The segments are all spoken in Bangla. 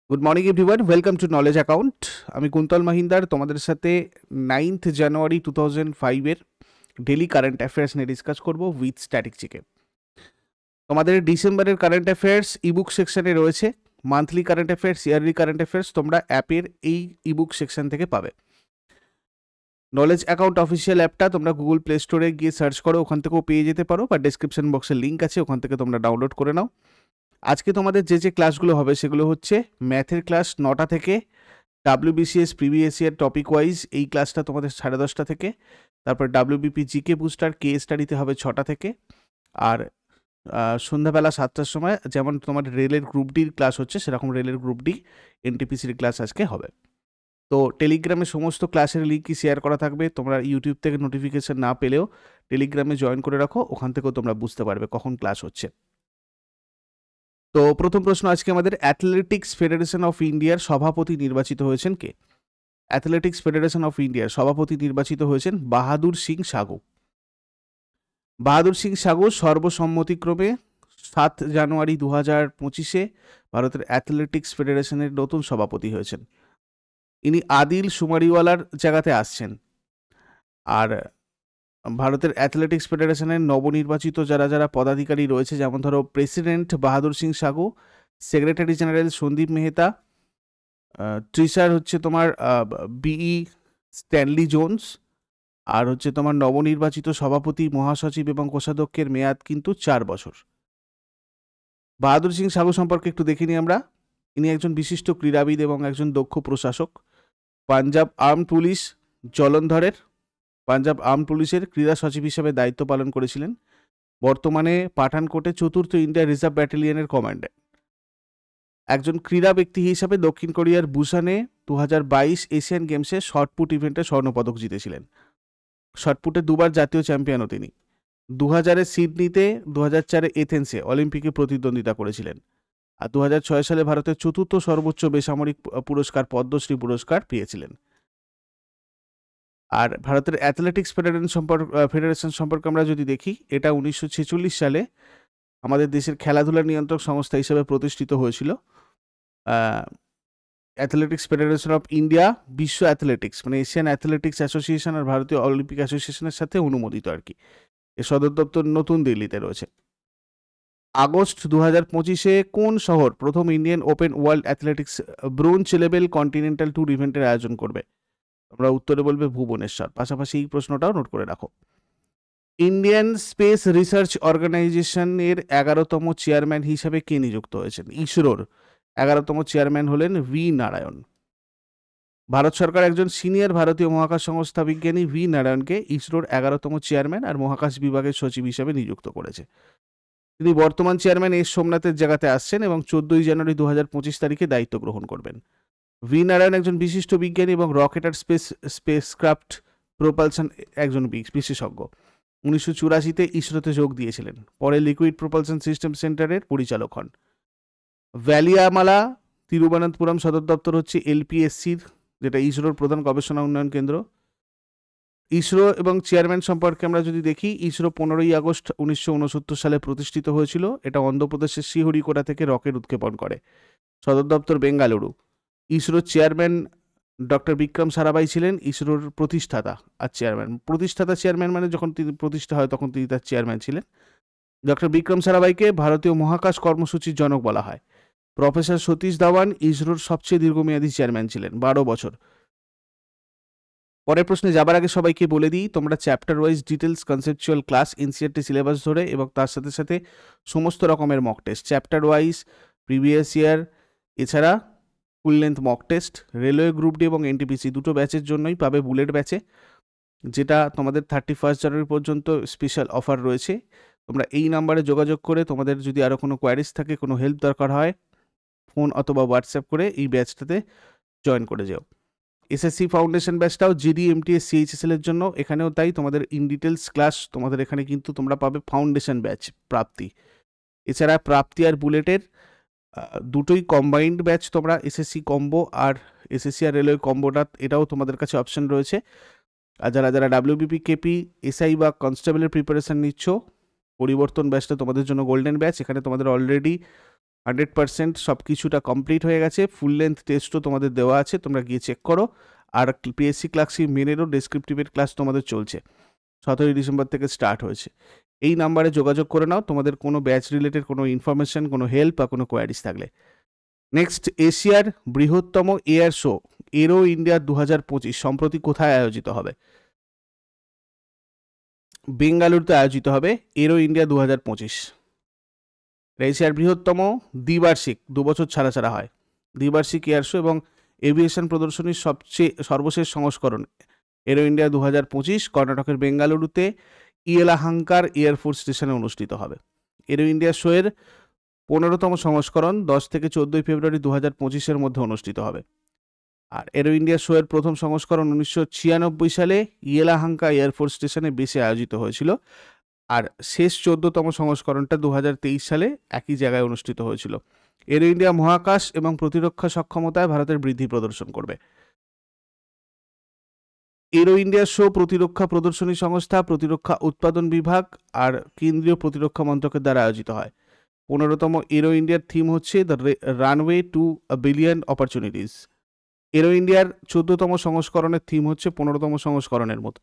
Good morning everyone, welcome to knowledge account. আমি কুন্তল মহিন্দার তোমাদের সাথে 9th জানুয়ারি 2005-এর ডেলি কারেন্ট অ্যাফেয়ার্স নিয়ে ডিসকাস করব উইথ স্ট্যাটিক জিকে। তোমাদের ডিসেম্বরের কারেন্ট অ্যাফেয়ার্স ইবুক সেকশনে রয়েছে। Monthly current affairs, yearly current affairs তোমরা অ্যাপের এই ইবুক সেকশন থেকে পাবে। নলেজ অ্যাকাউন্ট অফিসিয়াল অ্যাপটা তোমরা গুগল প্লে স্টোরে গিয়ে সার্চ করো, ওখান থেকেও পেয়ে যেতে পারো, বা ডেসক্রিপশন বক্সের লিঙ্ক আছে, ওখান থেকে তোমরা ডাউনলোড করে নাও। আজকে তোমাদের যে ক্লাসগুলো হবে সেগুলো হচ্ছে ম্যাথের ক্লাস 9টা থেকে, WBCS previous year topic wise এই ক্লাসটা তোমাদের 10:30 থেকে, তারপর WBP জিকে বুস্টার কে স্টাডিতে হবে 6টা থেকে, আর সন্ধ্যাবেলা 7টার সময় যেমন তোমার রেলের গ্রুপ ডির ক্লাস হচ্ছে সেরকম রেলের গ্রুপ ডি NTPCর ক্লাস আজকে হবে। তো টেলিগ্রামে সমস্ত ক্লাসের লিঙ্কই শেয়ার করা থাকবে, তোমরা ইউটিউব থেকে নোটিফিকেশন না পেলেও টেলিগ্রামে জয়েন করে রাখো, ওখান থেকেও তোমরা বুঝতে পারবে কখন ক্লাস হচ্ছে। তো প্রথম প্রশ্ন আজকে আমাদের, অ্যাথলেটিক্স ফেডারেশন অফ ইন্ডিয়ার সভাপতি নির্বাচিত হয়েছেন কে? অ্যাথলেটিক্স ফেডারেশন অফ ইন্ডিয়ার সভাপতি নির্বাচিত হয়েছেন বাহাদুর সিং সাগু। বাহাদুর সিং সাগু সর্বসম্মতিক্রমে 7 জানুয়ারি 2025-এ ভারতের অ্যাথলেটিক্স ফেডারেশনের নতুন সভাপতি হয়েছেন। ইনি আদিল সুমারিওয়ালার জায়গাতে আসছেন। আর ভারতের অ্যাথলেটিক্স ফেডারেশনের নবনির্বাচিত যারা পদাধিকারী রয়েছে, যেমন ধরো প্রেসিডেন্ট বাহাদুর সিং সাগু, সেক্রেটারি জেনারেল সন্দীপ মেহতা, ট্রিসার হচ্ছে তোমার বিই স্ট্যানলি জোন্স, আর হচ্ছে তোমার নবনির্বাচিত সভাপতি, মহাসচিব এবং কোষাধ্যক্ষের মেয়াদ কিন্তু 4 বছর। বাহাদুর সিং সাগু সম্পর্কে একটু দেখে নিই আমরা। ইনি একজন বিশিষ্ট ক্রীড়াবিদ এবং একজন দক্ষ প্রশাসক। পাঞ্জাব আর্ম পুলিশ জলন্ধরের পাঞ্জাব আর্ম পুলিশের ক্রীড়া সচিব হিসেবে দায়িত্ব পালন করেছিলেন। বর্তমানে পাঠানকোটে 4th ইন্ডিয়া রিজার্ভ ব্যাটালিয়নের কমান্ডার। একজন ক্রীড়া ব্যক্তি হিসাবে দক্ষিণ কোরিয়ার বুসানে 2022 এশিয়ান গেমসে শর্টপুট ইভেন্টে স্বর্ণপদক জিতেছিলেন। শর্টপুটে দুবার জাতীয় চ্যাম্পিয়নও তিনি। 2000-এ সিডনিতে, 2004-এ এথেন্সে অলিম্পিকে প্রতিদ্বন্দ্বিতা করেছিলেন। আর 2006 সালে ভারতের 4র্থ সর্বোচ্চ বেসামরিক পুরস্কার পদ্মশ্রী পুরস্কার পেয়েছিলেন। আর ভারতের অ্যাথলেটিক্স ফেডারেশন সম্পর্কে আমরা যদি দেখি, এটা 1946 সালে আমাদের দেশের খেলাধুলা নিয়ন্ত্রক সংস্থা হিসেবে প্রতিষ্ঠিত হয়েছিল। অ্যাথলেটিক্স ফেডারেশন অফ ইন্ডিয়া বিশ্ব অ্যাথলেটিক্স মানে এশিয়ান অ্যাথলেটিক্স অ্যাসোসিয়েশন আর ভারতীয় অলিম্পিক অ্যাসোসিয়েশনের সাথে অনুমোদিত আর কি। এর সদর দপ্তর নতুন দিল্লিতে রয়েছে। আগস্ট 2025-এ কোন শহর প্রথম Indian open world athletics bronze level continental tour ইভেন্টের আয়োজন করবে? তোমরা উত্তরে বলবে ভুবনেশ্বর। পাশাপাশি এই প্রশ্নটাও নোট করে রাখো। ইন্ডিয়ান স্পেস রিসার্চ অর্গানাইজেশনের 11তম চেয়ারম্যান হিসাবে কে নিযুক্ত হয়েছেন? ইসরোর 11তম চেয়ারম্যান হলেন ভি নারায়ণ। ভারত সরকার একজন সিনিয়র ভারতীয় মহাকাশ সংস্থা বিজ্ঞানী ভি নারায়ণকে ইসরোর 11তম চেয়ারম্যান আর মহাকাশ বিভাগের সচিব হিসাবে নিযুক্ত করেছে। তিনি বর্তমান চেয়ারম্যান এস সোমনাথের জায়গাতে আসছেন এবং 14 জানুয়ারি 2025 তারিখে দায়িত্ব গ্রহণ করবেন। ভি নারায়ণ একজন বিশিষ্ট বিজ্ঞানী এবং রকেট আর স্পেসক্রাফট প্রোপালশন একজন বিশেষজ্ঞ। 1984-তে ইসরোতে যোগ দিয়েছিলেন। পরে লিকুইড প্রোপালশন সিস্টেম সেন্টারের পরিচালক হন। ভ্যালিয়ামালা তিরুবনন্তপুরম সদর দপ্তর হচ্ছে LPSCর, যেটা ইসরোর প্রধান গবেষণা উন্নয়ন কেন্দ্র। ইসরো এবং চেয়ারম্যান সম্পর্কে আমরা যদি দেখি, ইসরো 15ই আগস্ট 1969 সালে প্রতিষ্ঠিত হয়েছিল। এটা অন্ধ্রপ্রদেশের শ্রীহরিকোটা থেকে রকেট উৎক্ষেপণ করে। সদর দপ্তর বেঙ্গালুরু। ইসরোর চেয়ারম্যান ডক্টর বিক্রম সারাভাই ছিলেন ইসরোর প্রতিষ্ঠাতা আর চেয়ারম্যান। প্রতিষ্ঠাতা চেয়ারম্যান মানে যখন তিনি প্রতিষ্ঠা হয় তখন তিনি তার চেয়ারম্যান ছিলেন। ডক্টর বিক্রম সারাভাইকে ভারতীয় মহাকাশ কর্মসূচির জনক বলা হয়। প্রফেসর সতীশ ধাওয়ান ইসরোর সবচেয়ে দীর্ঘমেয়াদী চেয়ারম্যান ছিলেন, 12 বছর। পরের প্রশ্নে যাবার আগে সবাইকে বলে দিই, তোমরা chapter wise details conceptual class NCERT syllabus ধরে এবং তার সাথে সাথে সমস্ত রকমের mock test, chapter wise, previous year, এছাড়া full length mock test, railway group D এবং NTPC দুটো ব্যাচের জন্যই পাবে বুলেট ব্যাচে, যেটা তোমাদের 31 জানুয়ারি পর্যন্ত স্পেশাল অফার রয়েছে। তোমরা এই নাম্বারে যোগাযোগ করে তোমাদের যদি আরও কোনো কোয়ারিজ থাকে, কোনো হেল্প দরকার হয়, ফোন অথবা হোয়াটসঅ্যাপ করে এই ব্যাচটাতে জয়েন করে যাও। SSC ফাউন্ডেশন ব্যাচটাও GD MTS CHSL এর জন্য, এখানেও তাই। তোমাদের ইন ডিটেলস ক্লাস তোমাদের এখানে কিন্তু তোমরা পাবে ফাউন্ডেশন ব্যাচ প্রাপ্তি। এছাড়া প্রাপ্তি আর বুলেটের দুটোই কম্বাইন্ড ব্যাচ তোমরা SSC কম্বো আর SSC আর রেলওয়ে কম্বোটা, এটাও তোমাদের কাছে অপশন রয়েছে। আর যারা WBP KP SI বা কনস্টেবলের প্রিপারেশন নিচ্ছ, পরিবর্তন ব্যাচটা তোমাদের জন্য গোল্ডেন ব্যাচ। এখানে তোমাদের অলরেডি 100% সব কিছুটা কমপ্লিট হয়ে গেছে। ফুল লেন্থ টেস্টও তোমাদের দেওয়া আছে, তোমরা গিয়ে চেক করো। আর পিএসসি ক্লাসিক মেনেরও ডেসক্রিপটিভের ক্লাস তোমাদের চলছে, 17 ডিসেম্বর থেকে স্টার্ট হয়েছে। এই নাম্বারে যোগাযোগ করে নাও তোমাদের কোনো ব্যাচ রিলেটেড কোনো ইনফরমেশন, কোনো হেল্প বা কোনো কোয়ারিজ থাকলে। নেক্সট, এশিয়ার বৃহত্তম এয়ার শো এরো ইন্ডিয়া 2025 সম্প্রতি কোথায় আয়োজিত হবে? বেঙ্গালুরুতে আয়োজিত হবে এরো ইন্ডিয়া 2025। এশিয়ার বৃহত্তম দ্বিবার্ষিক, 2 বছর ছাড়া ছাড়া হয়, দ্বিবার্ষিক এয়ার শো এবং এভিয়েশন প্রদর্শনীর সর্বশেষ সংস্করণ এরো ইন্ডিয়া 2025 কর্ণাটকের বেঙ্গালুরুতে ইয়েলাহাঙ্কার এয়ারফোর্স স্টেশনে অনুষ্ঠিত হবে। এরো ইন্ডিয়া শো এর 15তম সংস্করণ 10 থেকে 14 ফেব্রুয়ারি 2025-এর মধ্যে অনুষ্ঠিত হবে। আর এরো ইন্ডিয়া শো এর প্রথম সংস্করণ 1996 সালে ইয়েলাহাঙ্কা এয়ারফোর্স স্টেশনে বেসে আয়োজিত হয়েছিল। আর শেষ 14তম সংস্করণটা 2023 সালে একই জায়গায় অনুষ্ঠিত হয়েছিল। এরো ইন্ডিয়া মহাকাশ এবং প্রতিরক্ষা সক্ষমতায় ভারতের বৃদ্ধি প্রদর্শন করবে। এরো ইন্ডিয়া শো প্রতিরক্ষা প্রদর্শনী সংস্থা, প্রতিরক্ষা উৎপাদন বিভাগ আর কেন্দ্রীয় প্রতিরক্ষা মন্ত্রকের দ্বারা আয়োজিত হয়। 15তম এরো ইন্ডিয়ার থিম হচ্ছে the runway to a billion opportunities. Aero ইন্ডিয়ার 14তম সংস্করণের থিম হচ্ছে 15তম সংস্করণের মতো।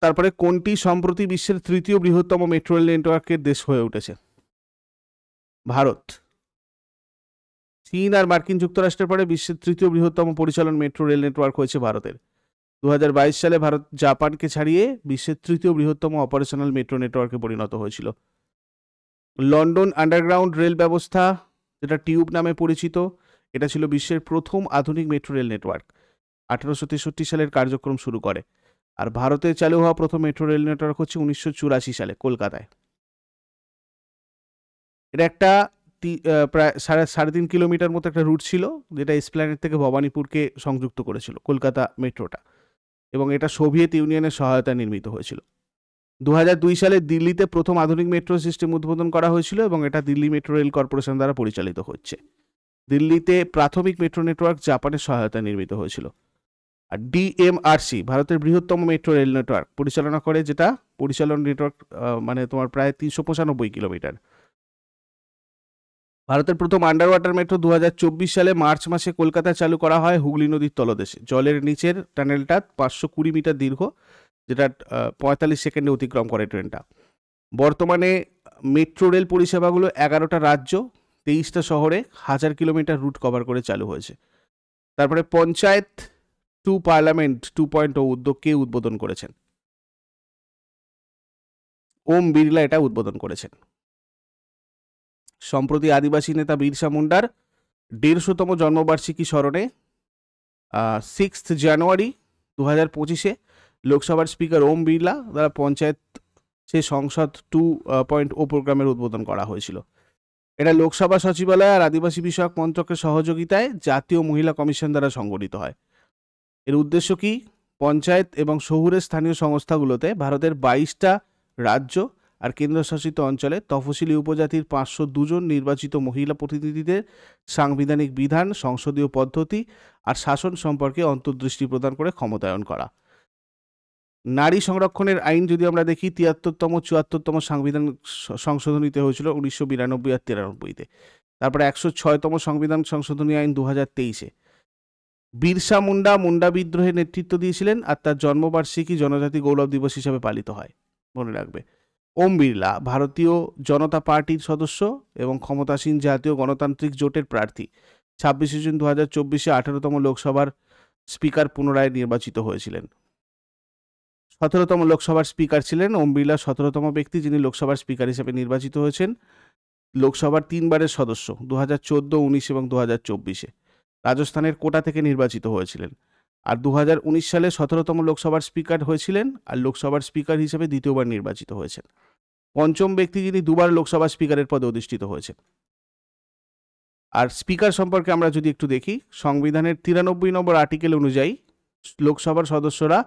তারপরে কোনটি সম্প্রতি বিশ্বের তৃতীয় বৃহত্তম মেট্রো রেল নেটওয়ার্কের দেশ হয়ে উঠেছে? ভারত। চীন আর মার্কিন যুক্তরাষ্ট্রের পরে বিশ্বের তৃতীয় বৃহত্তম পরিচালন মেট্রো রেল নেটওয়ার্ক হয়েছে ভারতের। 2022 সালে ভারত জাপানকে ছাড়িয়ে বিশ্বের তৃতীয় বৃহত্তম অপারেশনাল মেট্রো নেটওয়ার্কে পরিণত হয়েছিল। লন্ডন আন্ডারগ্রাউন্ড রেল ব্যবস্থা, যেটা টিউব নামে পরিচিত, এটা ছিল বিশ্বের প্রথম আধুনিক মেট্রো রেল নেটওয়ার্ক। 1863 সালের কার্যক্রম শুরু করে। আর ভারতে চালু হওয়া প্রথম মেট্রো রেল নেটওয়ার্ক হচ্ছে 1984 সালে কলকাতায়। এটা একটা প্রায় 3.5 কিলোমিটার মতো একটা রুট ছিল, যেটা এসপ্ল্যানেড থেকে ভবানীপুরকে সংযুক্ত করেছিল কলকাতা মেট্রোটা, এবং এটা সোভিয়েত ইউনিয়নের সহায়তায় নির্মিত হয়েছিল। 2002 সালে দিল্লিতে প্রথম আধুনিক মেট্রো সিস্টেম উদ্বোধন করা হয়েছিল এবং এটা দিল্লি মেট্রো রেল কর্পোরেশন দ্বারা পরিচালিত হচ্ছে। দিল্লিতে প্রাথমিক মেট্রো নেটওয়ার্ক জাপানের সহায়তায় নির্মিত হয়েছিল। আর ডিএমআরসি ভারতের বৃহত্তম মেট্রো রেল নেটওয়ার্ক পরিচালনা করে, যেটা পরিচালন নেটওয়ার্ক মানে তোমার প্রায় 395 কিলোমিটার। ভারতের প্রথম আন্ডার ওয়াটার মেট্রো 2024 সালে মার্চ মাসে কলকাতায় চালু করা হয় হুগলি নদীর তলদেশে। জলের নিচের টানেলটা 520 মিটার দীর্ঘ, যেটা 45 সেকেন্ডে অতিক্রম করে ট্রেনটা। বর্তমানে মেট্রো রেল পরিষেবাগুলো 11টা রাজ্য, 23টা শহরে 1000 কিলোমিটার রুট কভার করে চালু হয়েছে। তারপরে পঞ্চায়েত টু পার্লামেন্ট 2.0 উদ্যোগকে উদ্বোধন করেছেন ওম বিড়লা, এটা উদ্বোধন করেছেন। সম্প্রতি আদিবাসী নেতা বিরসা মুন্ডার 150তম জন্মবার্ষিকী স্মরণে 6 জানুয়ারি 2025-এ লোকসভার স্পিকার ওম বিড়লা দ্বারা পঞ্চায়েত সে সংসদ 2.0 প্রোগ্রামের উদ্বোধন করা হয়েছিল। এটা লোকসভা সচিবালয় আর আদিবাসী বিষয়ক মন্ত্রকের সহযোগিতায় জাতীয় মহিলা কমিশন দ্বারা সংগঠিত হয়। এর উদ্দেশ্য কি? পঞ্চায়েত এবং শহুরে স্থানীয় সংস্থাগুলোতে ভারতের 22টা রাজ্য আর কেন্দ্রশাসিত অঞ্চলে তফসিলি উপজাতির 502 জন নির্বাচিত মহিলা প্রতিনিধিদের সাংবিধানিক বিধান, সংসদীয় পদ্ধতি আর শাসন সম্পর্কে অন্তর্দৃষ্টি প্রদান করে ক্ষমতায়ন করা। নারী সংরক্ষণের আইন যদি আমরা দেখি, 73তম 74তম সংবিধান সংশোধনীতে হয়েছিল 1992 আর 93-তে। তারপরে 106তম সংবিধান সংশোধনী আইন 2023-এ। বিরসা মুন্ডা মুন্ডা বিদ্রোহের নেতৃত্ব দিয়েছিলেন আর তার জন্মবার্ষিকী জনজাতি গৌরব দিবস হিসেবে পালিত হয়, মনে রাখবে। ওম বিড়লা ভারতীয় জনতা পার্টির সদস্য এবং ক্ষমতাসীন জাতীয় গণতান্ত্রিক জোটের প্রার্থী। 26 জুন 2024-এ 18তম লোকসভার স্পিকার পুনরায় নির্বাচিত হয়েছিলেন। 17তম লোকসভার স্পিকার ছিলেন ওম বিড়লা, 17তম ব্যক্তি যিনি লোকসভার স্পিকার হিসেবে নির্বাচিত হয়েছেন। লোকসভার 3বারের সদস্য, 2014, 19 এবং 2024-এ। রাজস্থানের কোটা থেকে নির্বাচিত হয়েছিলেন। আর 2019 সালে 17তম লোকসভার স্পিকার হয়েছিলেন আর লোকসভার স্পিকার হিসেবে দ্বিতীয়বার নির্বাচিত হয়েছেন। পঞ্চম ব্যক্তি যিনি 2বার লোকসভা স্পিকারের পদে অধিষ্ঠিত হয়েছেন। আর স্পিকার সম্পর্কে আমরা যদি একটু দেখি, সংবিধানের 93 নম্বর আর্টিকেল অনুযায়ী লোকসভার সদস্যরা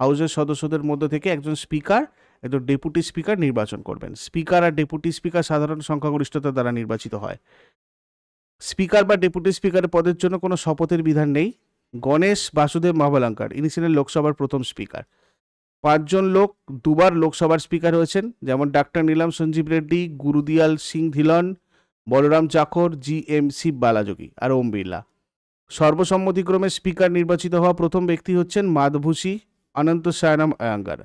হাউসের সদস্যদের মধ্যে থেকে একজন স্পিকার, একজন ডেপুটি স্পিকার নির্বাচন করবেন। স্পিকার আর ডেপুটি স্পিকার সাধারণ সংখ্যাগরিষ্ঠতা দ্বারা নির্বাচিত হয়। স্পিকার বা ডেপুটি স্পিকারের পদের জন্য কোনো শপথের বিধান নেই। গণেশ বাসুদেব মাভালাঙ্কার ইনি ছিলেন লোকসভার প্রথম স্পিকার। 5 জন লোক 2বার লোকসভার স্পিকার হয়েছেন, যেমন ডাক্তার নীলাম সঞ্জীব রেড্ডি, গুরুদিয়াল সিং ধিলন, বলরাম চাকর, জিএমসি বালাযোগী আর ওম বিড়লা। সর্বসম্মতিক্রমে স্পিকার নির্বাচিত হওয়া প্রথম ব্যক্তি হচ্ছেন মাধভূষী অনন্ত সায়নাম আয়াঙ্গার।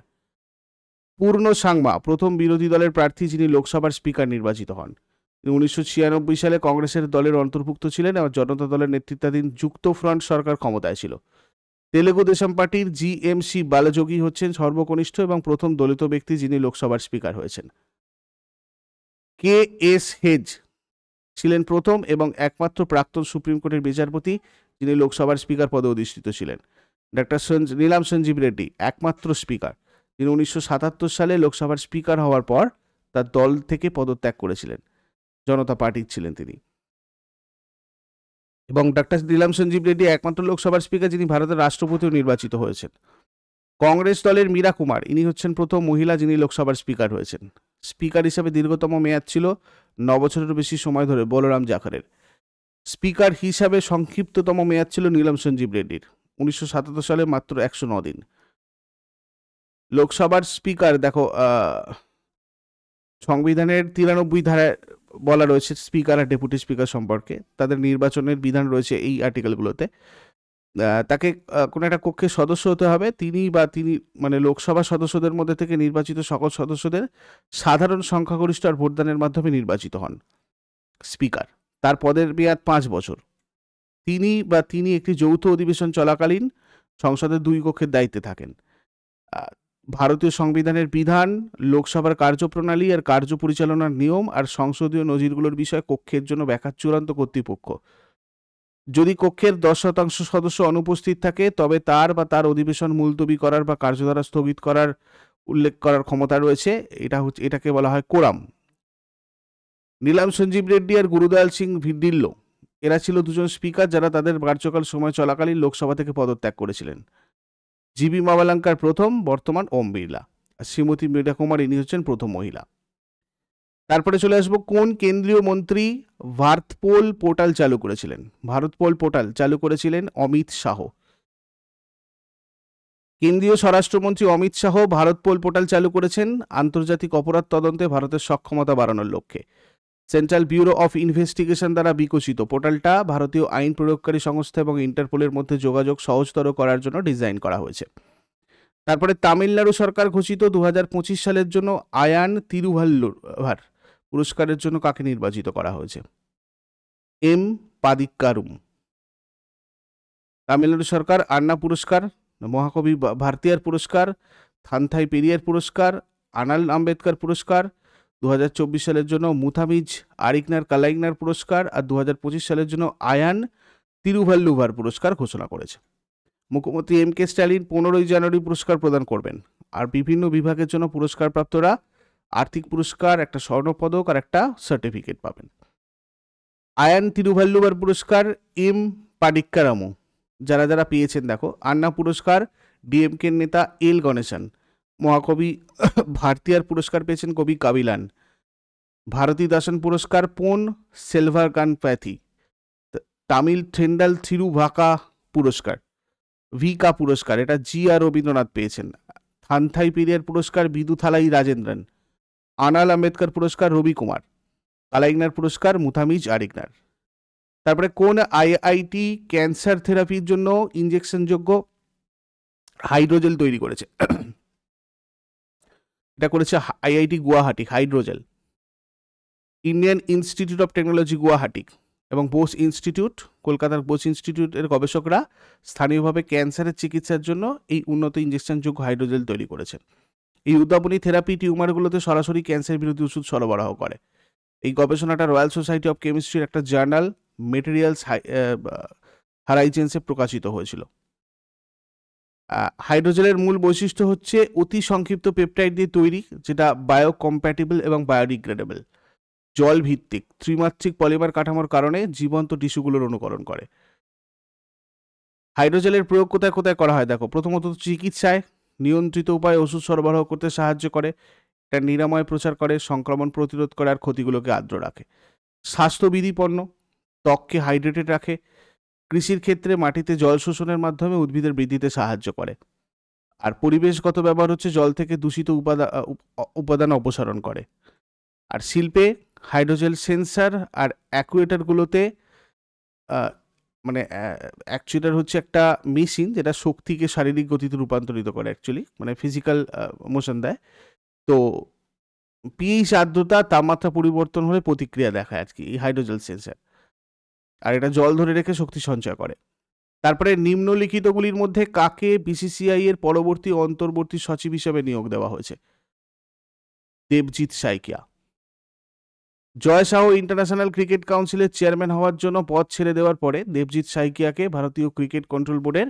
পূর্ণ সাংমা প্রথম বিরোধী দলের প্রার্থী যিনি লোকসভার স্পিকার নির্বাচিত হন। 1996 সালে কংগ্রেসের দলের অন্তর্ভুক্ত ছিলেন এবং জনতা দলের নেতৃত্বাধীন যুক্ত ফ্রন্ট সরকার ক্ষমতায় ছিল। তেলেগু দেশম পার্টির জিএমসি বালাযোগী হচ্ছেন সর্বকনিষ্ঠ এবং প্রথম দলিত ব্যক্তি যিনি লোকসভার স্পিকার হয়েছেন। কে এস হেজ ছিলেন প্রথম এবং একমাত্র প্রাক্তন সুপ্রিম কোর্টের বিচারপতি যিনি লোকসভার স্পিকার পদে অধিষ্ঠিত ছিলেন। ডক্টর নীলাম সঞ্জীব রেড্ডি একমাত্র স্পিকার যিনি 1977 সালে লোকসভার স্পিকার হওয়ার পর তার দল থেকে পদত্যাগ করেছিলেন, জনতা পার্টির ছিলেন তিনি। এবং ডক্টর নীলাম সঞ্জীব রেড্ডি একমাত্র লোকসভার স্পিকার যিনি ভারতের রাষ্ট্রপতিও নির্বাচিত হয়েছেন। কংগ্রেস দলের মীরা কুমার ইনি হচ্ছেন প্রথম মহিলা যিনি লোকসভার স্পিকার হয়েছেন। স্পিকার হিসাবে দীর্ঘতম মেয়াদ ছিল 9 বছরের বেশি সময় ধরে বলরাম জাখরের। স্পিকার হিসাবে সংক্ষিপ্ততম মেয়াদ ছিল নীলাম সঞ্জীব রেড্ডির, 1977 সালে মাত্র 109 দিন। লোকসভার স্পিকার দেখো সংবিধানের 93 ধারায় বলা রয়েছে স্পিকার আর ডেপুটি স্পিকার সম্পর্কে, তাদের নির্বাচনের বিধান রয়েছে এই আর্টিকেলগুলোতে। তাকে কোনো একটা কক্ষের সদস্য হতে হবে, তিনি মানে লোকসভা সদস্যদের মধ্যে থেকে নির্বাচিত সকল সদস্যদের সাধারণ সংখ্যাগরিষ্ঠ আর ভোটদানের মাধ্যমে নির্বাচিত হন স্পিকার। তার পদের মেয়াদ 5 বছর। তিনি একটি যৌথ অধিবেশন চলাকালীন সংসদের 2 কক্ষের দায়িত্বে থাকেন। ভারতীয় সংবিধানের বিধান, লোকসভার কার্যপ্রণালী আর কার্য পরিচালনার নিয়ম আর সংসদীয় নজিরগুলোর বিষয়ে কক্ষের জন্য ব্যাখ্যার চূড়ান্ত কর্তৃপক্ষ। যদি কক্ষের 10% সদস্য অনুপস্থিত থাকে তবে তার অধিবেশন মুলতবি করার বা কার্যধারা স্থগিত করার উল্লেখ করার ক্ষমতা রয়েছে। এটাকে বলা হয় কোরাম। নীলাম সঞ্জীব রেড্ডি আর গুরুদয়াল সিং ভিডিল্লো এরা ছিল দুজন স্পিকার যারা তাদের কার্যকাল সময় চলাকালীন লোকসভা থেকে পদত্যাগ করেছিলেন। জিবি মাভালাঙ্কার প্রথম, বর্তমান ওম বিড়লা। আর শ্রীমতী মীরা কুমার ইনি হচ্ছেন প্রথম মহিলা। তারপরে চলে আসবো কোন কেন্দ্রীয় মন্ত্রী ভারতপোল পোর্টাল চালু করেছিলেন। ভারতপোল পোর্টাল চালু করেছিলেন অমিত শাহ। কেন্দ্রীয় স্বরাষ্ট্রমন্ত্রী অমিত শাহ ভারতপোল পোর্টাল চালু করেছেন আন্তর্জাতিক অপরাধ তদন্তে ভারতের সক্ষমতা বাড়ানোর লক্ষ্যে। সেন্ট্রাল ব্যুরো অফ ইনভেস্টিগেশন দ্বারা বিকশিত পোর্টালটা ভারতীয় আইন প্রয়োগকারী সংস্থা এবং ইন্টারপোলের মধ্যে যোগাযোগ সহজতর করার জন্য ডিজাইন করা হয়েছে। তারপরে তামিলনাড়ু সরকার ঘোষিত 2025 সালের জন্য আয়ান তিরুভাল্লুভার পুরস্কারের জন্য কাকে নির্বাচিত করা হয়েছে? এম পাদিক্কারুম। তামিলনাড়ু সরকার আন্না পুরস্কার, মহাকবি ভারতীয়ার পুরস্কার, থানথাই পেরিয়ার পুরস্কার, আনাল আম্বেদকর পুরস্কার, 2024 সালের জন্য মুথামিজ আরিকনার কালাইগনার পুরস্কার আর 2025 সালের জন্য আয়ান তিরুভাল্লুভার পুরস্কার ঘোষণা করেছে। মুখ্যমন্ত্রী এম কে স্ট্যালিন 15 জানুয়ারি পুরস্কার প্রদান করবেন। আর বিভিন্ন বিভাগের জন্য পুরস্কারপ্রাপ্তরা আর্থিক পুরস্কার, একটা স্বর্ণপদক আর একটা সার্টিফিকেট পাবেন। আয়ান তিরুভাল্লুভার পুরস্কার এম পাডিক্কারামু যারা পেয়েছেন দেখো। আন্না পুরস্কার ডিএমকে নেতা এল গণেশন। মহাকবি ভারতীয়ার পুরস্কার পেয়েছেন কবি কাবিলান। ভারতী দাসন পুরস্কার পোন সেলভারকান প্যাথি। তামিল থেন্ডাল থিরুভাকা পুরস্কার ভিকা পুরস্কার এটা জি আর রবীন্দ্রনাথ পেয়েছেন। থানথাই পেরিয়ার পুরস্কার বিদুথালাই রাজেন্দ্রন। আনাল আম্বেদকর পুরস্কার রবি কুমার। কালাইগনার পুরস্কার মুথামিজ আরিকনার। তারপরে কোন আইআইটি ক্যান্সার থেরাপির জন্য ইনজেকশনযোগ্য হাইড্রোজেল তৈরি করেছে? এটা করেছে IIT Guwahati. Hydrogel. Indian institute of technology Guwahati এবং বোস ইনস্টিটিউট, কলকাতার বোস ইনস্টিটিউটের গবেষকরা স্থানীয়ভাবে ক্যান্সারের চিকিৎসার জন্য এই উন্নত ইনজেকশনযোগ্য হাইড্রোজেল তৈরি করেছেন। এই উদ্ভাবনী থেরাপি টিউমারগুলোতে সরাসরি ক্যান্সার বিরোধী ওষুধ সরবরাহ করে। এই গবেষণাটা রয়্যাল সোসাইটি অফ কেমিস্ট্রির একটা জার্নাল মেটেরিয়ালস হারাইজেন্সে প্রকাশিত হয়েছিল। হাইড্রোজেলের মূল বৈশিষ্ট্য হচ্ছে অতি সংক্ষিপ্ত পেপটাইড দিয়ে তৈরি, যেটা বায়োকম্প্যাটিবল এবং বায়োডিগ্রেডেবল, জল ভিত্তিক ত্রিমাত্রিক পলিমার কাঠামোর কারণে জীবন্ত টিস্যুগুলোর অনুকরণ করে। হাইড্রোজেলের প্রয়োগ কোথায় কোথায় করা হয় দেখো। প্রথমত চিকিৎসায়, নিয়ন্ত্রিত উপায়ে ওষুধ সরবরাহ করতে সাহায্য করে, এটা নিরাময় প্রচার করে, সংক্রমণ প্রতিরোধ করে আর ক্ষতিগুলোকে আর্দ্র রাখে। স্বাস্থ্যবিধি পণ্য, ত্বককে হাইড্রেটেড রাখে। কৃষির ক্ষেত্রে মাটিতে জল শোষণের মাধ্যমে উদ্ভিদের বৃদ্ধিতে সাহায্য করে। আর পরিবেশগত ব্যবহার হচ্ছে জল থেকে দূষিত উপাদান অপসারণ করে। আর শিল্পে হাইড্রোজেল সেন্সার আর অ্যাকুয়েটারগুলোতে মানে অ্যাকচুয়েটার হচ্ছে একটা মেশিন যেটা শক্তিকে শারীরিক গতিতে রূপান্তরিত করে, অ্যাকচুয়ালি মানে ফিজিক্যাল মোশন দেয়। তো পিএইচ, আর্দ্রতা, তাপমাত্রা পরিবর্তন হলে প্রতিক্রিয়া দেখায় আর কি এই হাইড্রোজেল সেন্সার, আর এটা জল ধরে রেখে শক্তি সঞ্চয় করে। তারপরে নিম্নলিখিতগুলির মধ্যে কাকে বিসিসিআই এর পরবর্তী অন্তর্বর্তী সচিব হিসেবে নিয়োগ দেওয়া হয়েছে? দেবজিৎ সাইকিয়া। জয় শাহ ইন্টারন্যাশনাল ক্রিকেট কাউন্সিলের চেয়ারম্যান হওয়ার জন্য পদ ছেড়ে দেওয়ার পরে দেবজিৎ সাইকিয়াকে ভারতীয় ক্রিকেট কন্ট্রোল বোর্ডের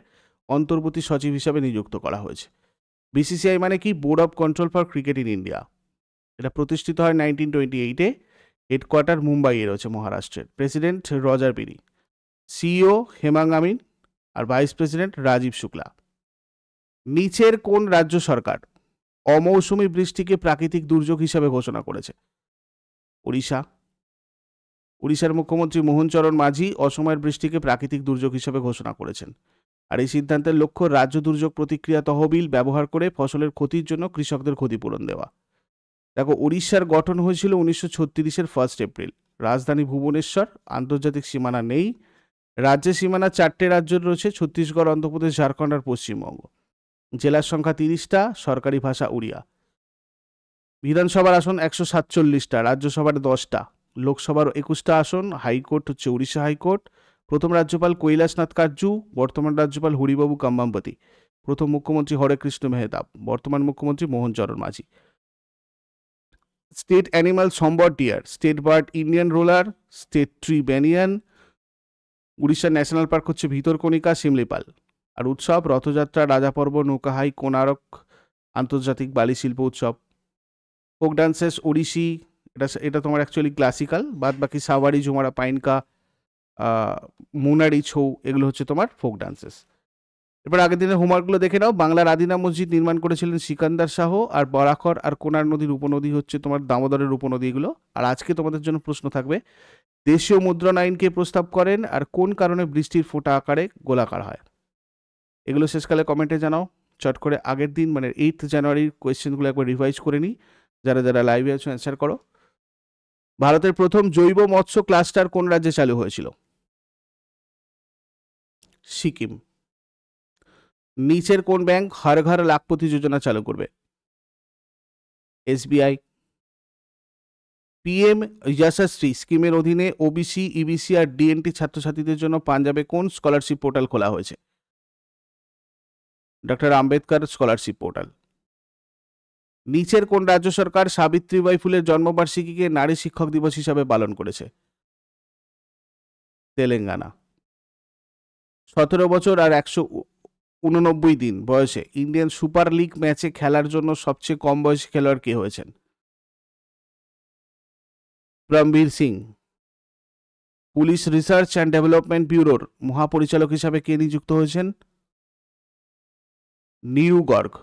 অন্তর্বর্তী সচিব হিসাবে নিযুক্ত করা হয়েছে। বিসিসিআই মানে কি? Board of control for cricket in India. এটা প্রতিষ্ঠিত হয় 1928-এ। হেডকোয়ার্টার মুম্বাইয়ে রয়েছে, মহারাষ্ট্রের। প্রেসিডেন্ট রজার বিরি, সিইও হেমাং আমিন, আর ভাইস প্রেসিডেন্ট রাজীব শুক্লা। নিচের কোন রাজ্য সরকার অমৌসুমী বৃষ্টিকে প্রাকৃতিক দুর্যোগ হিসাবে ঘোষণা করেছে? ওড়িশা। ওড়িশার মুখ্যমন্ত্রী মোহন চরণ মাঝি অসময়ের বৃষ্টিকে প্রাকৃতিক দুর্যোগ হিসাবে ঘোষণা করেছেন, আর এই সিদ্ধান্তের লক্ষ্য রাজ্য দুর্যোগ প্রতিক্রিয়া তহবিল ব্যবহার করে ফসলের ক্ষতির জন্য কৃষকদের ক্ষতিপূরণ দেওয়া। দেখো, উড়িষ্যার গঠন হয়েছিল 1936-এর 1 এপ্রিল। রাজধানী ভুবনেশ্বর, আন্তর্জাতিক সীমানা নেই। রাজ্যের সীমানা 4টে রাজ্যের রয়েছে: ছত্তিশগড়, অন্ধ্রপ্রদেশ, ঝাড়খণ্ড আর পশ্চিমবঙ্গ। জেলার সংখ্যা 30টা, সরকারি ভাষা উড়িয়া। বিধানসভার আসন 147টা, রাজ্যসভার 10টা, লোকসভার 21টা আসন। হাইকোর্ট হচ্ছে উড়িষ্যা হাইকোর্ট। প্রথম রাজ্যপাল কৈলাসনাথ কাটজু, বর্তমান রাজ্যপাল হরিবাবু কাম্বাম্পতি। প্রথম মুখ্যমন্ত্রী হরেকৃষ্ণ মেহতাব, বর্তমান মুখ্যমন্ত্রী Mohan Charan Majhi. State animal sambar deer, state bird Indian roller, state tree banyan. উড়িষ্যার ন্যাশনাল পার্ক হচ্ছে ভিতরকণিকা, শিমলিপাল। আর উৎসব রথযাত্রা, রাজাপর্ব, নৌকাহাই, কোনারক আন্তর্জাতিক বালি শিল্প উৎসব। ফোক ডান্সেস ওড়িশি, এটা তোমার অ্যাকচুয়ালি ক্লাসিক্যাল। বাদ বাকি সাওয়ারি, ঝুমারা, পাইনকা, মুনারি, ছৌ, এগুলো হচ্ছে তোমার ফোক ডান্সেস। এরপর আগের দিনের হোমওয়ার্কগুলো দেখে নাও। বাংলার আদিনা মসজিদ নির্মাণ করেছিলেন সিকান্দার শাহ, আর বরাকর আর কোনার নদীর উপনদী হচ্ছে তোমার দামোদরের উপনদী, এগুলো। আর আজকে তোমাদের জন্য প্রশ্ন থাকবে, দেশীয় মুদ্রণ আইন কে প্রস্তাব করেন, আর কোন কারণে বৃষ্টির ফোঁটা আকারে গোলাকার হয়? এগুলো শেষকালে কমেন্টে জানাও। চট করে আগের দিন মানে 8 জানুয়ারির কোয়েশ্চেনগুলো একবার রিভাইজ করে নিই। যারা যারা লাইভে আছো অ্যান্সার করো। ভারতের প্রথম জৈব মৎস্য ক্লাস্টার কোন রাজ্যে চালু হয়েছিল? সিকিম। নিচের কোন ব্যাংক হর ঘর লাখপতি যোজনা চালু করবে? এসবিআই। পিএম যশস্বী স্কিমের অধীনে ওবিসি, ইবিসি আর ডিএনটি ছাত্রছাত্রীদের জন্য পাঞ্জাবে কোন স্কলারশিপ পোর্টাল খোলা হয়েছে? Doctor Ambedkar scholarship portal. নিচের কোন রাজ্য সরকার সাবিত্রীবাই ফুলের জন্মবার্ষিকীকে নারী শিক্ষক দিবস হিসাবে পালন করেছে? তেলেঙ্গানা। 17 বছর আর 189 দিন বয়সে ইন্ডিয়ান সুপার লিগ ম্যাচে খেলার জন্য সবচেয়ে কম বয়সী খেলোয়াড় কে হয়েছেন? Parambir Singh. Police research and development ব্যুরোর মহাপরিচালক হিসাবে কে নিযুক্ত হয়েছেন? নীরু গর্গ।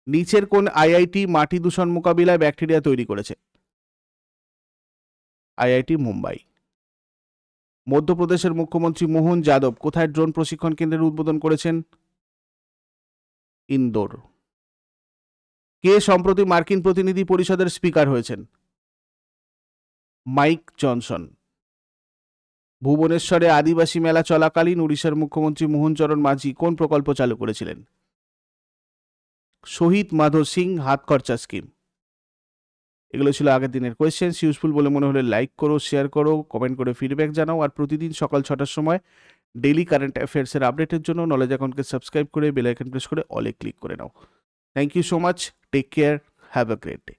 নিচের কোন আইআইটি মাটি দূষণ মোকাবিলায় ব্যাকটেরিয়া তৈরি করেছে? আইআইটি মুম্বাই। মধ্যপ্রদেশের মুখ্যমন্ত্রী মোহন যাদব কোথায় ড্রোন প্রশিক্ষণ কেন্দ্রের উদ্বোধন করেছেন? ইন্দোর। কে সম্প্রতি মার্কিন প্রতিনিধি পরিষদের স্পিকার হয়েছেন? Mic Johnson. ভুবনেশ্বরে আদিবাসী মেলা চলাকালীন উড়িষ্যার মুখ্যমন্ত্রী মোহন চরণ মাঝি কোন প্রকল্প চালু করেছিলেন? শহীদ মাধব সিং হাত খরচা স্কিম। এগুলো ছিল আগের দিনের কোয়েশ্চেন। ইউজফুল বলে মনে হলে লাইক করো, শেয়ার করো, কমেন্ট করে ফিডব্যাক জানাও। আর প্রতিদিন সকাল 6টার সময় ডেইলি কারেন্ট অ্যাফেয়ার্সের আপডেটের জন্য নলেজ অ্যাকাউন্টকে সাবস্ক্রাইব করে বেল আইকন প্রেস করে অলে ক্লিক করে নাও। Thank you so much, take care, have a great day.